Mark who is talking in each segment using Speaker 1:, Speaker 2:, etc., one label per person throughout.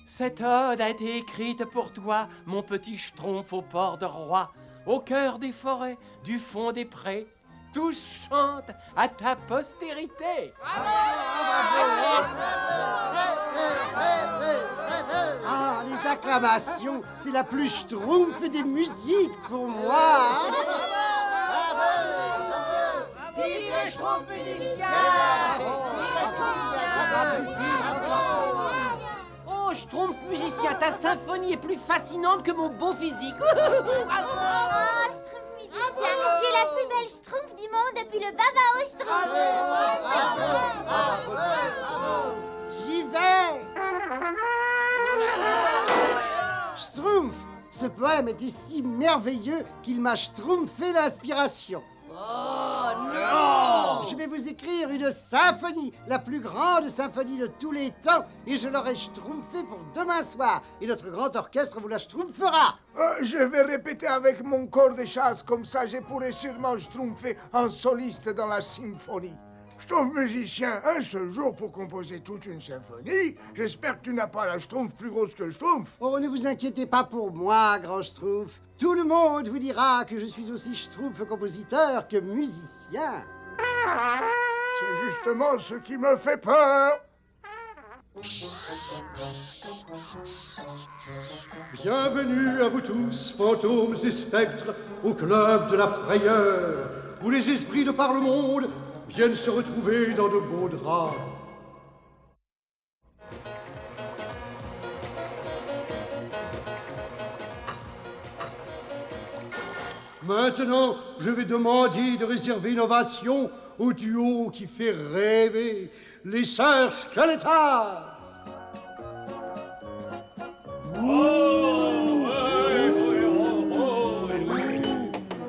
Speaker 1: Cette ode a été écrite pour toi, mon petit schtroumpf au port de Roi, au cœur des forêts, du fond des prés. Tous chantent à ta postérité.
Speaker 2: Ah, les acclamations, c'est la plus schtroumpf des musiques pour moi.
Speaker 3: Vive le Schtroumpf musicien!
Speaker 4: Oh, Schtroumpf musicien, ta symphonie est plus fascinante que mon beau physique.
Speaker 5: Oh, Schtroumpf musicien, tu es la plus belle Schtroumpf du monde depuis le Baba au Schtroumpf.
Speaker 2: J'y vais. Schtroumpf, ce poème était si merveilleux qu'il m'a schtroumpfé l'inspiration.
Speaker 4: Oh non!
Speaker 2: Je vais vous écrire une symphonie, la plus grande symphonie de tous les temps, et je l'aurai schtroumpfée pour demain soir. Et notre grand orchestre vous la schtroumpfera.
Speaker 6: Je vais répéter avec mon corps de chasse, comme ça je pourrai sûrement schtroumpfer un soliste dans la symphonie. Schtroumpf musicien, un seul jour pour composer toute une symphonie. J'espère que tu n'as pas la schtroumpf plus grosse que le schtroumpf.
Speaker 2: Oh, ne vous inquiétez pas pour moi, grand schtroumpf. Tout le monde vous dira que je suis aussi schtroumpf compositeur que musicien.
Speaker 6: C'est justement ce qui me fait peur.
Speaker 7: Bienvenue à vous tous, fantômes et spectres, au club de la frayeur, où les esprits de par le monde viennent se retrouver dans de beaux draps. Maintenant, je vais demander de réserver une ovation au duo qui fait rêver, les sœurs Skeletas.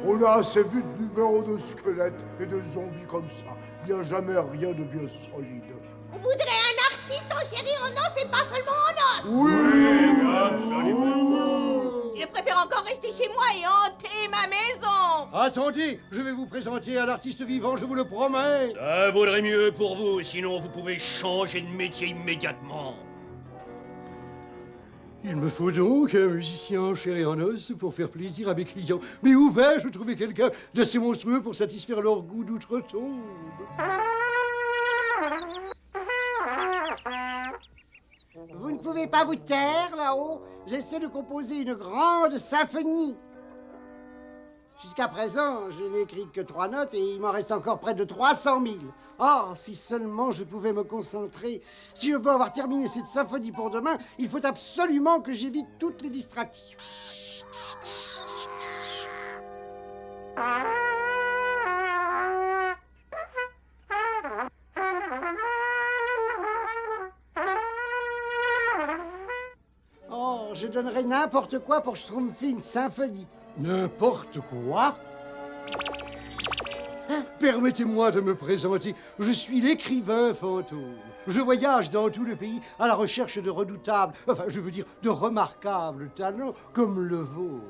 Speaker 6: On a assez vu de numéros de squelettes et de zombies comme ça. Il n'y a jamais rien de bien solide.
Speaker 3: On voudrait un artiste enchérir en os et pas seulement en os.
Speaker 6: Oui,
Speaker 3: Je préfère encore rester chez moi et hanter ma maison.
Speaker 7: Attendez, je vais vous présenter un artiste vivant, je vous le promets.
Speaker 1: Ça vaudrait mieux pour vous, sinon vous pouvez changer de métier immédiatement.
Speaker 7: Il me faut donc un musicien en chair et en os pour faire plaisir à mes clients. Mais où vais-je trouver quelqu'un d'assez monstrueux pour satisfaire leur goût d'outre-tombe?
Speaker 2: Vous ne pouvez pas vous taire là-haut. J'essaie de composer une grande symphonie. Jusqu'à présent, je n'ai écrit que 3 notes et il m'en reste encore près de 300 000. Oh, si seulement je pouvais me concentrer. Si je veux avoir terminé cette symphonie pour demain, il faut absolument que j'évite toutes les distractions. Oh, je donnerais n'importe quoi pour schtroumpfer une symphonie.
Speaker 7: N'importe quoi? Permettez-moi de me présenter. Je suis l'écrivain fantôme. Je voyage dans tout le pays à la recherche de redoutables, je veux dire de remarquables talents comme le vôtre.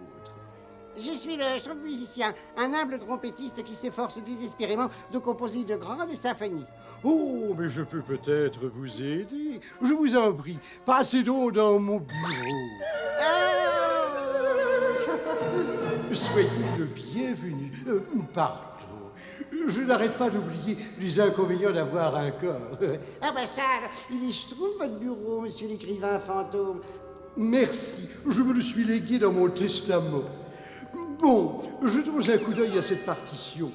Speaker 2: Je suis le schtroumpf musicien, un humble trompettiste qui s'efforce désespérément de composer de grandes symphonies.
Speaker 7: Oh, mais je peux peut-être vous aider. Je vous en prie, passez donc dans mon bureau. Soyez le bienvenu. Pardon. Je n'arrête pas d'oublier les inconvénients d'avoir un corps.
Speaker 2: Ah bah ça, il est schtroumpf votre bureau, monsieur l'écrivain fantôme.
Speaker 7: Merci, je me le suis légué dans mon testament. Bon, jetons un coup d'œil à cette partition.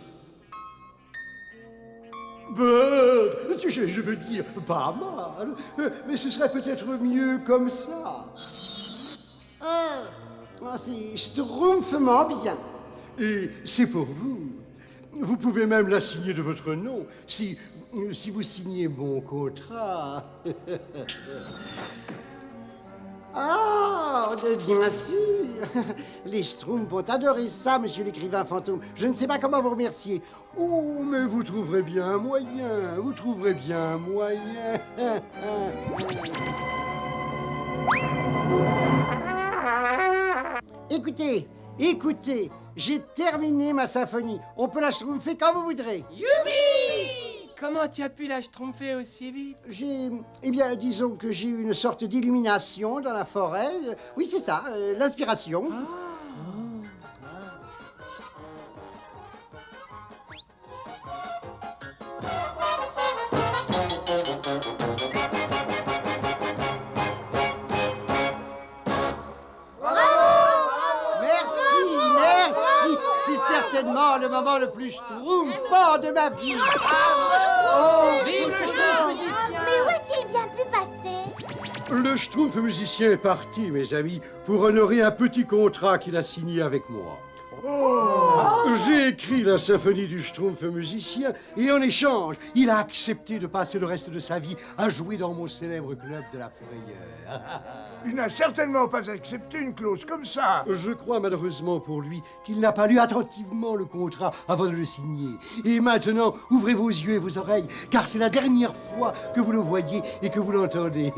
Speaker 7: Bird, je veux dire, pas mal, mais ce serait peut-être mieux comme ça.
Speaker 2: Oh, c'est schtroumpfement bien.
Speaker 7: Et c'est pour vous. Vous pouvez même la signer de votre nom, si vous signez mon contrat.
Speaker 2: Oh, bien sûr. Les schtroumpfs vont adorer ça, monsieur l'écrivain fantôme. Je ne sais pas comment vous remercier.
Speaker 7: Oh, mais vous trouverez bien un moyen, vous trouverez bien un moyen. Écoutez, j'ai terminé ma symphonie. On peut la schtroumpfer quand vous voudrez.
Speaker 3: Youpi!
Speaker 1: Comment tu as pu la schtroumpfer aussi vite?
Speaker 2: Eh bien, disons que j'ai eu une sorte d'illumination dans la forêt. Oui, c'est ça, l'inspiration. Merci. C'est certainement le moment le plus schtroumpfant de ma vie.
Speaker 4: Vive le Schtroumpf musicien!
Speaker 5: Mais où est-il bien pu passer?
Speaker 7: Le Schtroumpf musicien est parti, mes amis, pour honorer un petit contrat qu'il a signé avec moi. J'ai écrit la symphonie du Schtroumpf musicien et en échange, il a accepté de passer le reste de sa vie à jouer dans mon célèbre club de la Frayeur.
Speaker 6: Il n'a certainement pas accepté une clause comme ça.
Speaker 7: Je crois malheureusement pour lui qu'il n'a pas lu attentivement le contrat avant de le signer. Et maintenant, ouvrez vos yeux et vos oreilles, car c'est la dernière fois que vous le voyez et que vous l'entendez.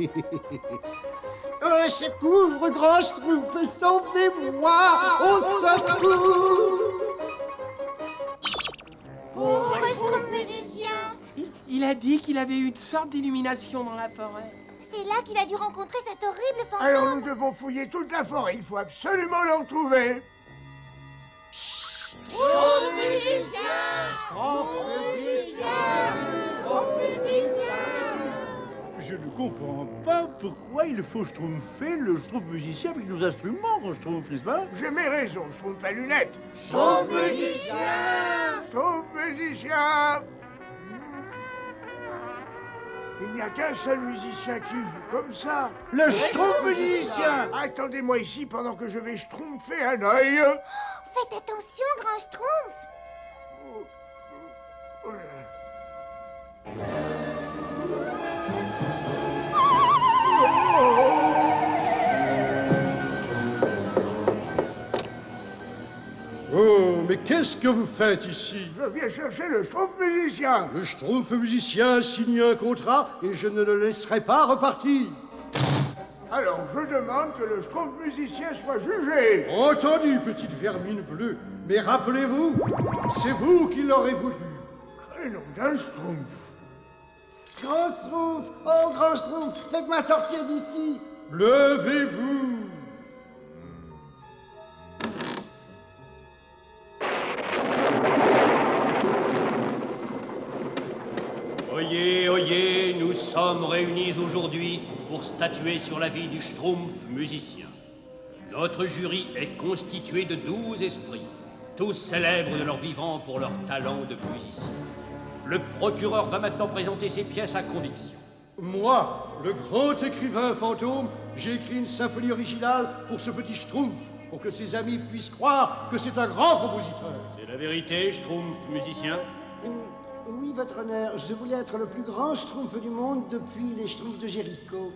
Speaker 2: Au secours, grand Schtroumpf, sauvez-moi! Au secours!
Speaker 5: Pauvre Schtroumpf musicien!
Speaker 1: Il a dit qu'il avait eu une sorte d'illumination dans la forêt.
Speaker 5: C'est là qu'il a dû rencontrer cet horrible fantôme.
Speaker 6: Alors nous devons fouiller toute la forêt. Il faut absolument le retrouver.
Speaker 8: Je ne comprends pas pourquoi il faut schtroumpfer le Schtroumpf musicien avec nos instruments, grand Schtroumpf, n'est-ce pas?
Speaker 6: J'ai mes raisons, Schtroumpf à lunettes.
Speaker 3: Schtroumpf musicien!
Speaker 6: Schtroumpf musicien! Il n'y a qu'un seul musicien qui joue comme ça.
Speaker 8: Le Schtroumpf musicien!
Speaker 6: Attendez-moi ici pendant que je vais schtroumpfer un œil.
Speaker 5: Faites attention, grand Schtroumpf!
Speaker 6: Oh là.
Speaker 7: Oh, mais qu'est-ce que vous faites ici?
Speaker 6: Je viens chercher le Schtroumpf musicien.
Speaker 7: Le Schtroumpf musicien a signé un contrat et je ne le laisserai pas repartir.
Speaker 6: Alors je demande que le Schtroumpf musicien soit jugé.
Speaker 7: Entendu, petite vermine bleue. Mais rappelez-vous, c'est vous qui l'aurez voulu.
Speaker 6: Prénom d'un Schtroumpf.
Speaker 2: Grand Schtroumpf! Oh, grand Schtroumpf, faites-moi sortir d'ici!
Speaker 7: Levez-vous.
Speaker 9: Oyez, oyez, nous sommes réunis aujourd'hui pour statuer sur la vie du Schtroumpf musicien. Notre jury est constitué de 12 esprits, tous célèbres de leur vivant pour leur talent de musicien. Le procureur va maintenant présenter ses pièces à conviction.
Speaker 7: Moi, le grand écrivain fantôme, j'ai écrit une symphonie originale pour ce petit Schtroumpf, pour que ses amis puissent croire que c'est un grand compositeur.
Speaker 9: C'est la vérité, Schtroumpf musicien?
Speaker 2: Oui, votre honneur, je voulais être le plus grand Schtroumpf du monde depuis les Schtroumpfs de Jéricho.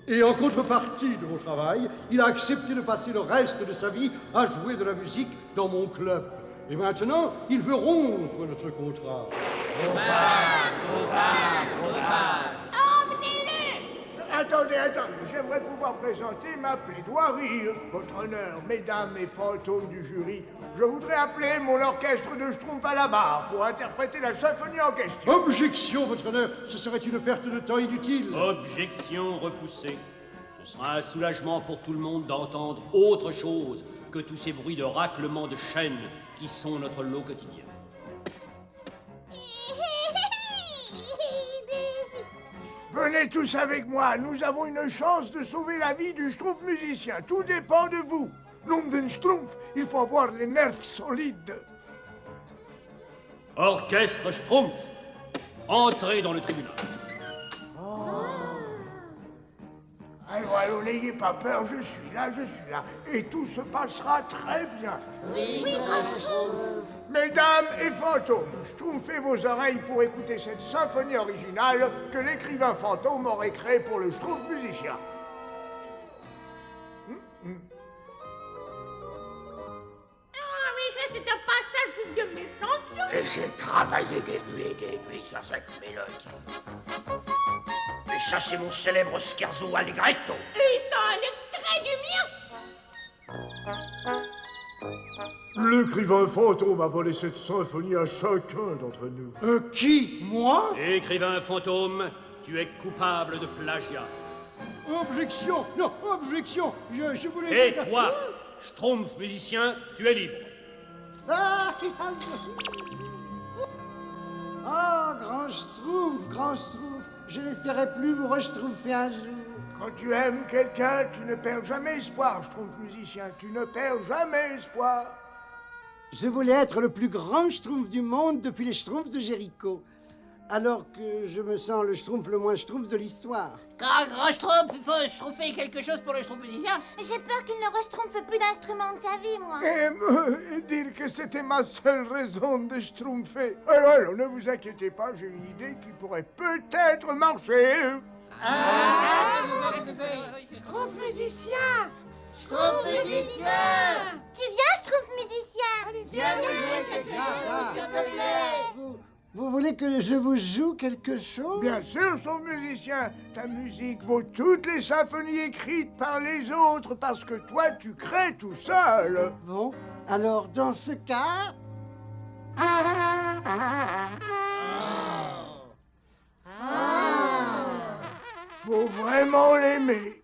Speaker 7: Et en contrepartie de mon travail, il a accepté de passer le reste de sa vie à jouer de la musique dans mon club. Et maintenant, il veut rompre notre contrat.
Speaker 6: Attendez, j'aimerais pouvoir présenter ma plaidoirie. Votre honneur, mesdames et fantômes du jury, je voudrais appeler mon orchestre de Schtroumpf à la barre pour interpréter la symphonie en question.
Speaker 7: Objection, votre honneur, ce serait une perte de temps inutile.
Speaker 9: Objection repoussée. Ce sera un soulagement pour tout le monde d'entendre autre chose que tous ces bruits de raclement de chaînes qui sont notre lot quotidien.
Speaker 6: Venez tous avec moi, nous avons une chance de sauver la vie du Schtroumpf musicien. Tout dépend de vous. Nom d'un Schtroumpf, il faut avoir les nerfs solides.
Speaker 9: Orchestre Schtroumpf, entrez dans le tribunal.
Speaker 6: Allons, n'ayez pas peur, je suis là, et tout se passera très bien.
Speaker 3: Oui, grand Schtroumpf.
Speaker 6: Mesdames et fantômes, schtroumpfez vos oreilles pour écouter cette symphonie originale que l'écrivain fantôme aurait créée pour le Schtroumpf musicien.
Speaker 3: Ah, mais ça, c'est un passage d'une de mes chansons.
Speaker 10: Et j'ai travaillé des nuits sur cette mélodie. Et ça, c'est mon célèbre scherzo allegretto.
Speaker 3: Et ça, un extrait du mien.
Speaker 6: L'écrivain fantôme a volé cette symphonie à chacun d'entre nous.
Speaker 7: Qui? Moi?
Speaker 9: Écrivain fantôme, tu es coupable de plagiat.
Speaker 7: Objection! Non, objection! Je voulais...
Speaker 9: Et toi, Schtroumpf musicien, tu es libre.
Speaker 2: Ah, oh, grand Schtroumpf, je n'espérais plus vous reschtroumpfer un jour.
Speaker 6: Quand tu aimes quelqu'un, tu ne perds jamais espoir, Schtroumpf musicien. Tu ne perds jamais espoir.
Speaker 2: Je voulais être le plus grand Schtroumpf du monde depuis les Schtroumpfs de Jéricho. Alors que je me sens le Schtroumpf le moins Schtroumpf de l'histoire.
Speaker 10: Grand Schtroumpf, il faut schtroumpfer quelque chose pour le Schtroumpf musicien.
Speaker 5: J'ai peur qu'il ne reschtroumpfe plus d'instruments de sa vie, moi.
Speaker 6: Et dire que c'était ma seule raison de schtroumpfer. Alors, ne vous inquiétez pas, j'ai une idée qui pourrait peut-être marcher.
Speaker 3: Schtroumpf musicien.
Speaker 10: Schtroumpf musicien.
Speaker 5: Tu viens, Schtroumpf musicien?
Speaker 10: Viens nous jouer quelque chose, s'il te plaît.
Speaker 2: Vous voulez que je vous joue quelque chose?
Speaker 6: Bien sûr, Schtroumpf musicien, ta musique vaut toutes les symphonies écrites par les autres parce que toi, tu crées tout seul.
Speaker 2: Bon, alors dans ce cas...
Speaker 6: Faut vraiment l'aimer.